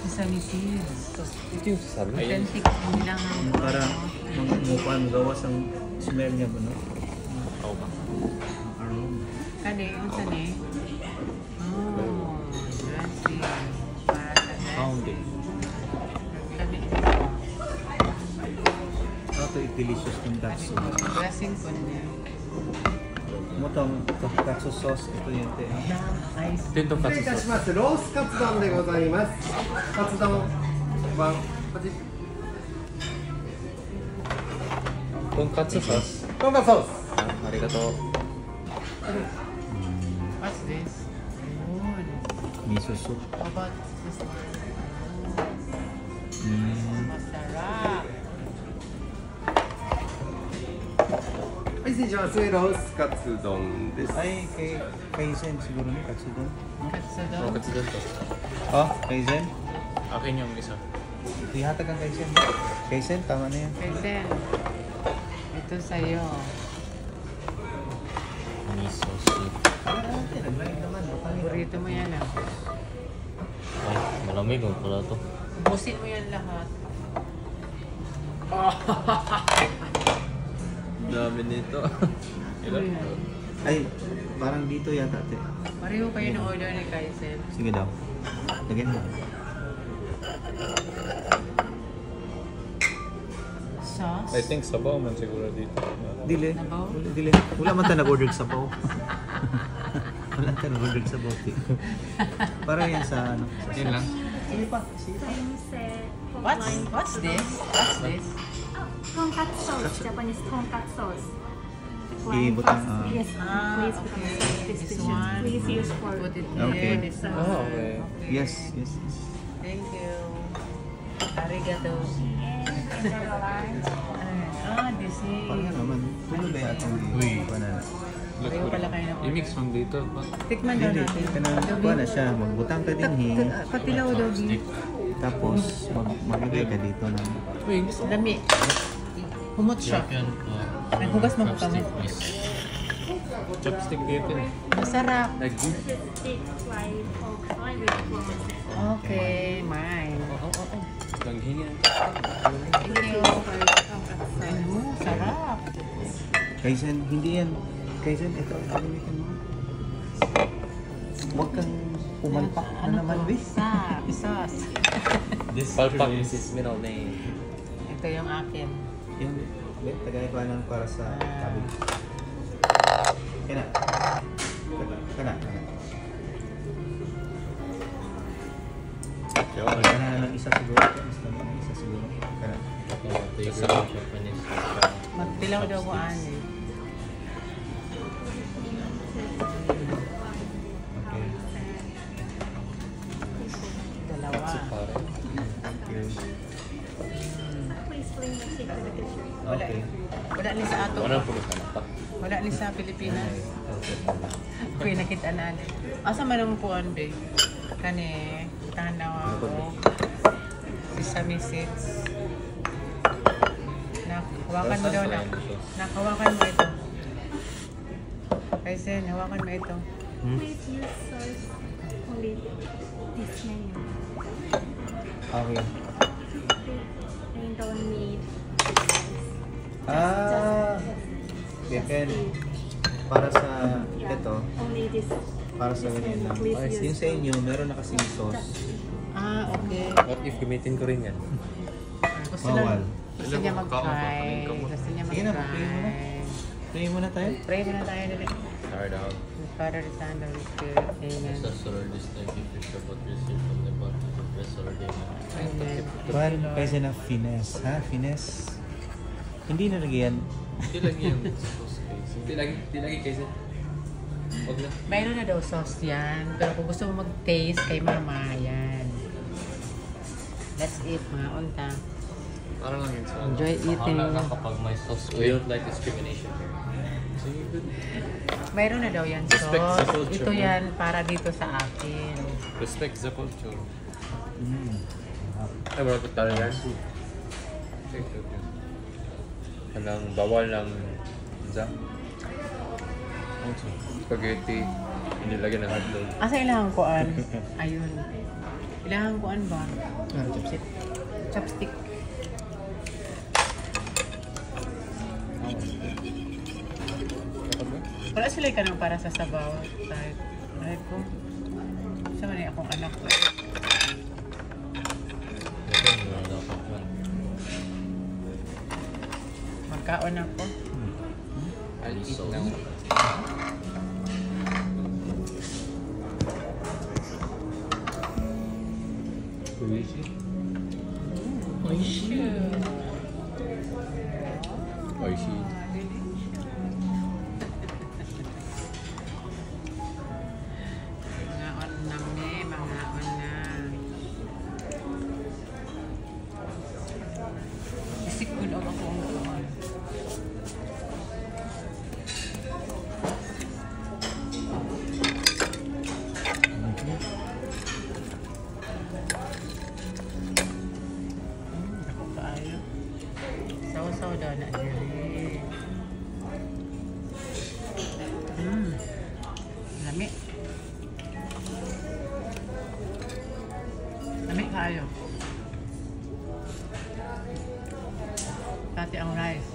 Sesame seeds. Ito yung sasabi. Authentic nilang Para mukhaan gawas ang smell niya ba, no? Oo ba? Aroma. Kani, ang sani? Oh, dressing. Para sa dressing. Pounding. Labi ito. Ito delicious ng katsu. Dressing po niya. Mo tong katsu sauce ito yun te. Ice. Ito yung 失礼いたします。ロースカツ丼でございます。カツ丼はこちら。 Tonkatsu sauce. トンカツソース。 Ah, arigato. What's this? Good. Miso soup. How about this one? Masarap. はい、失礼します。ロースカツ丼です。 Ay, kay Zen siguro ni katsu don. No? Katsudon. Oh, katsu doon to. Oh, kay Zen. Akin yung isa. Ihatag ang kay Zen. Kay Zen, tama na yan. Kasi, ito sa'yo. Miso soup. Paborito mo yan ah. Ay, malamig ang pala to. Ubusin mo yan lahat. Dami nito. Ano yan? Ay, parang dito yata te. Pareho kayo ng order ni Kaisen. Sige daw. Lagyan mo. Sauce? I think sabaw man siguro dito. Dili. Nabaw? Dili. Wala man tayo nag-order sa sabaw. Wala tayo nag-order sa sabaw te. Parang yan sa ano. Yun lang. Sige pa. What's this? What's this? Tonkatsu sauce, Japanese tonkatsu sauce. Ibutang, Yes, please become okay. a This suspicious. one. Please use for Put it Okay. here. This one. Oh, okay. Yes, yes, yes. Thank you. Arigato. This is... Parang naman. Tuloy ba yata ang Uy. banana? Ayaw pala kayo ng order. I-mix mo dito. Tikman daw Dili. natin. Kuha na siya. Magbutang ka din hi. Patilaw daw di. Tapos, magbigay ka dito ng... Uy, Lami. Humot siya. yan. Naghugas mo ko kami. Chopstick dito eh. Masarap. Like this. stick like fry with prawns. Okay, mine. Langhingan. Thank you. Ano, sarap. Kaisan, hindi yan. Kaisan, ito ang gamitin mo. Huwag kang pumalpak na Ano naman, to? Bis. Sauce. This Palpak is his middle name. Ito yung akin. Yung, tagay ko lang para sa cabbage. Kana. Kana. Kana lang isa siguro. Mas lang isa siguro. Kana. Japanese. Magtilaw daw ko ani. Okay. Dalawa. Thank you. Please bring the stick to the kitchen. Okay. Wala ni sa ato. Ano po ka na pa? Wala ni sa Pilipinas. Okay, nakita na. Asa man ang puan, be? Kani, tanaw ako. Sesame seeds. Hawakan mo daw na. Hawakan mo ito. Kaisen, hawakan mo ito. Please use sauce only this menu. Okay. And don't need Ah, Beken. Para sa ito, only this. para sa ganyan lang. Yung sa inyo, meron na kasing sauce. Ah, okay. What if gamitin ko rin yan? Gusto Bawal. Gusto niya mag-try. Gusto niya Sige na, pray mo na. mag-try. Pray muna tayo. Pray muna tayo dali. Start out. Father, the Son, the Holy Spirit. Amen. Solar this time, if you shall but receive from the body of the solar demon. Amen. Kuhan, kasi na finesse. Ha? Finesse. Hindi na lagyan. Hindi lagi yung sauce case. Hindi lagi case. Huwag na. Mayroon na daw sauce yan. Pero kung gusto mo mag-taste kay mama, yan. That's it, mga unta. Parang lang yun sa Enjoy eating. Ako na kapag may sauce. We don't like discrimination. So you good. Mayroon na daw yan Respect sauce. the culture, Ito man. yan para dito sa akin. Respect the culture. Mm. Ay, wala ko tayo yan. Anong bawal ng spaghetti. Hindi lagyan ng hotdog. Asa ilang kuan? Ayun. Ilangan ko ano ba? Ah, chopstick. Chopstick. Wala sila ka nang para sa sabaw. Kahit ko. Sa man akong anak ko. Magkaon ako. I'll eat now. Oishi. Mga onam ni, mga onam. Isip ko daw ako ang kuhan. Ako kaayo. Saw-saw daw na diri. Lami. Lami kayo. Pati ang rice.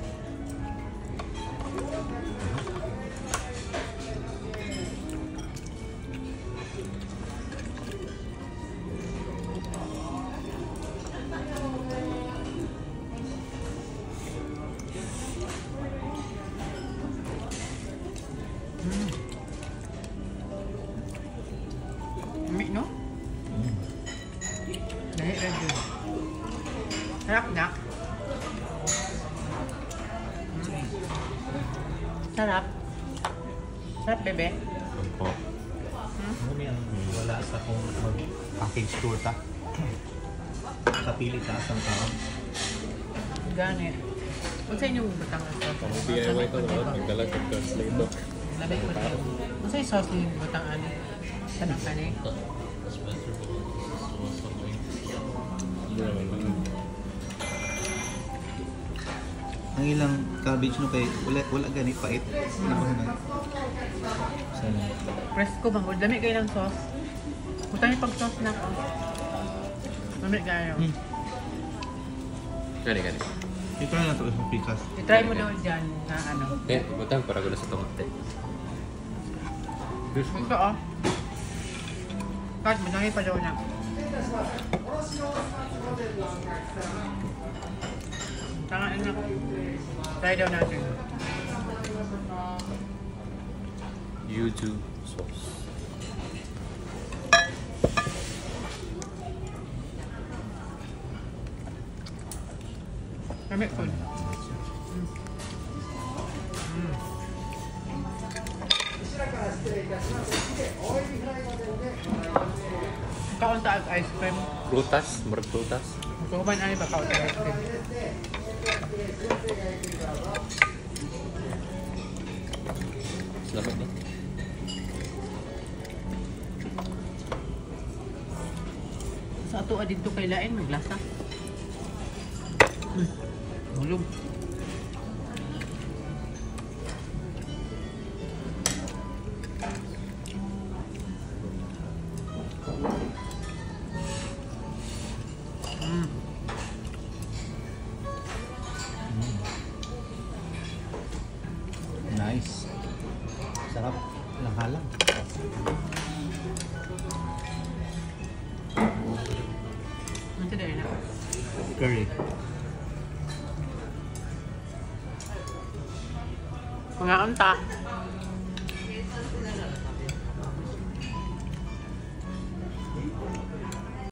Lami, no? Dahil rin. Sarap na. Sarap. Sarap, bebe. Opo. Ano yan? Wala sa kung mag-package tour ta. Sa pili taas ang taon. Ganit. Kung sa inyong butang na sauce? Pang DIY ko naman, nagdala ko translator. Labi ko na yun. Kung sa yung sauce niyo butang ano? Tanong ka niya. Hindi naman lang. Ang ilang cabbage no kay wala gani pait. Sana. Presko bang? Lami kayo ng sauce. Butang yung pag-sauce na ko. Lami kayo. Gani. Ito na to sa pikas. I-try mo daw dyan na ano. Eh, butang para gula sa tomate. Ito oh. Kahit madami pa daw na. Tanga na. Try daw natin. Yuzu sauce. Lami ko. Kaunta ang ice cream. Prutas, murag prutas. Gusto ko ba na ba kaunta ang ice cream? Salamat na. Sa ato dito kay lain maglasa. Hulog. Nice. Sarap. Lang-halang. Ano ito dahil na? Curry. Mga unta.